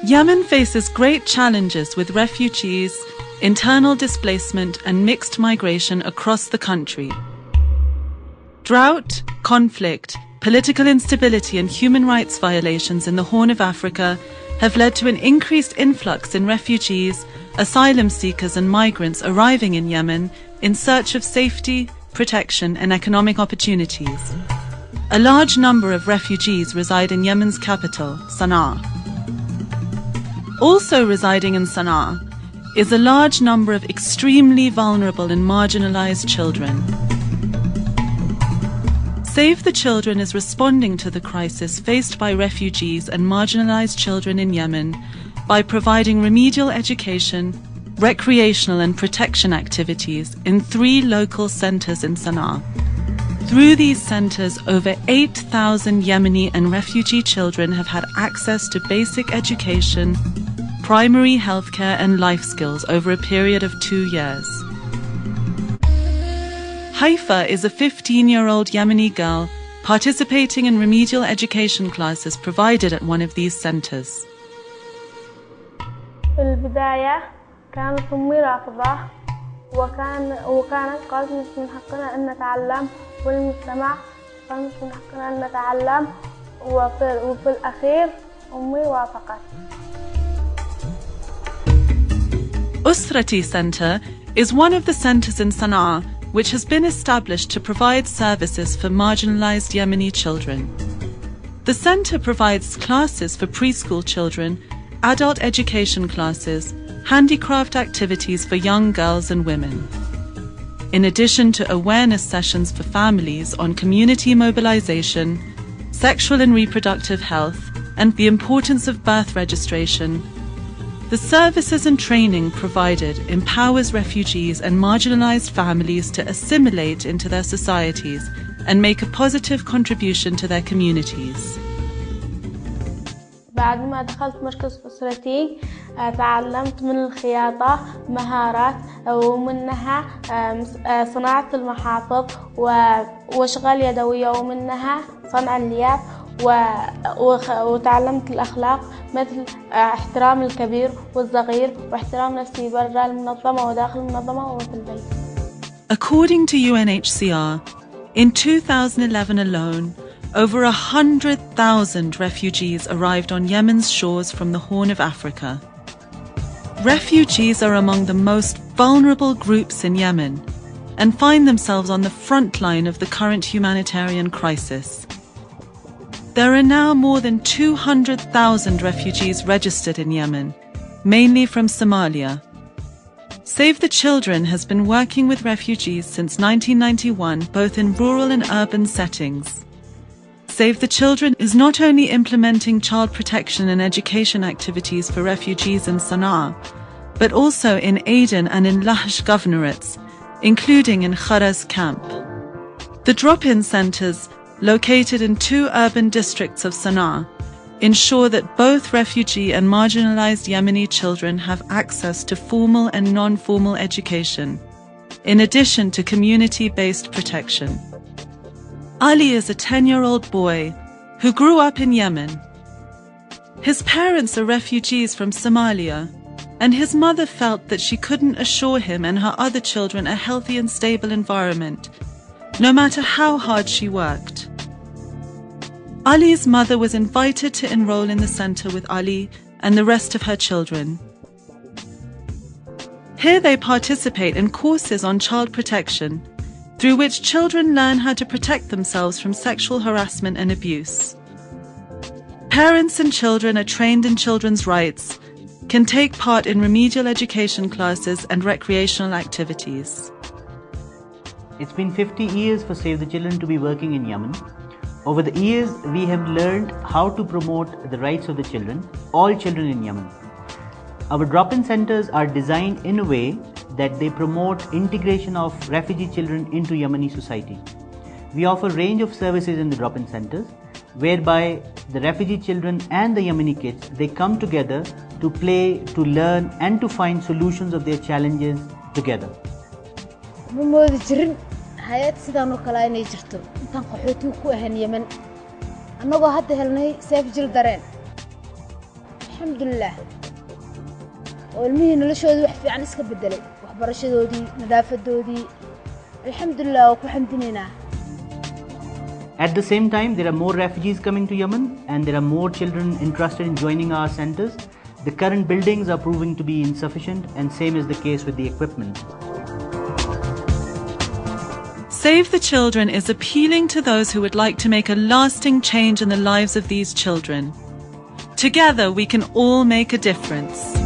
Yemen faces great challenges with refugees, internal displacement and mixed migration across the country. Drought, conflict, political instability and human rights violations in the Horn of Africa have led to an increased influx in refugees, asylum seekers and migrants arriving in Yemen in search of safety, protection and economic opportunities. A large number of refugees reside in Yemen's capital, Sana'a. Also residing in Sana'a is a large number of extremely vulnerable and marginalized children. Save the Children is responding to the crisis faced by refugees and marginalized children in Yemen by providing remedial education, recreational and protection activities in 3 local centers in Sana'a. Through these centers, over 8,000 Yemeni and refugee children have had access to basic education, primary healthcare and life skills over a period of 2 years. Haifa is a 15-year-old Yemeni girl participating in remedial education classes provided at one of these centers. في البداية كانت أمي رافضة وكانت قالت مش من حقنا أن نتعلم والمجتمع قال مش من حقنا أن نتعلم وفي الأخير أمي وافقت. Usrati Center is one of the centers in Sana'a which has been established to provide services for marginalized Yemeni children. The center provides classes for preschool children, adult education classes, handicraft activities for young girls and women. In addition to awareness sessions for families on community mobilization, sexual and reproductive health, and the importance of birth registration, the services and training provided empowers refugees and marginalized families to assimilate into their societies and make a positive contribution to their communities. بعد ما دخلت مركز أسرتي تعلمت من الخياطة مهارات ومنها صناعة المحافظ وأشغال يدوية ومنها صنع الياف وتعلمت الأخلاق مثل احترام الكبير والصغير واحترام نفسي برا المنظمة وداخل المنظمة وفي البيت. According to UNHCR, in 2011 alone, over 100,000 refugees arrived on Yemen's shores from the Horn of Africa. Refugees are among the most vulnerable groups in Yemen and find themselves on the front line of the current humanitarian crisis. There are now more than 200,000 refugees registered in Yemen, mainly from Somalia. Save the Children has been working with refugees since 1991, both in rural and urban settings. Save the Children is not only implementing child protection and education activities for refugees in Sana'a, but also in Aden and in Lahj governorates, including in Kharaz camp. The drop-in centers, located in 2 urban districts of Sana'a, ensure that both refugee and marginalized Yemeni children have access to formal and non-formal education, in addition to community-based protection. Ali is a 10-year-old boy who grew up in Yemen. His parents are refugees from Somalia, and his mother felt that she couldn't assure him and her other children a healthy and stable environment, no matter how hard she worked. Ali's mother was invited to enroll in the center with Ali and the rest of her children. Here they participate in courses on child protection, through which children learn how to protect themselves from sexual harassment and abuse. Parents and children are trained in children's rights, can take part in remedial education classes and recreational activities. It's been 50 years for Save the Children to be working in Yemen. Over the years, we have learned how to promote the rights of the children, all children in Yemen. Our drop-in centers are designed in a way that they promote integration of refugee children into Yemeni society. We offer a range of services in the drop-in centers, whereby the refugee children and the Yemeni kids, they come together to play, to learn and to find solutions of their challenges together. hay'ad sidaan oo kale inay jirto intaan qaxooti ku ahaan Yemen annagoo hadda helnay Save Children alxamdulilah oo ilmihii noloshooda wax fiican iska bedelay waxbarashadoodii nadaafadoodii alxamdulilah oo ku xamdinaynaa. At the same time, there are more refugees coming to Yemen and there are more children interested in joining our centers. The current buildings are proving to be insufficient, and same is the case with the equipment. Save the Children is appealing to those who would like to make a lasting change in the lives of these children. Together we can all make a difference.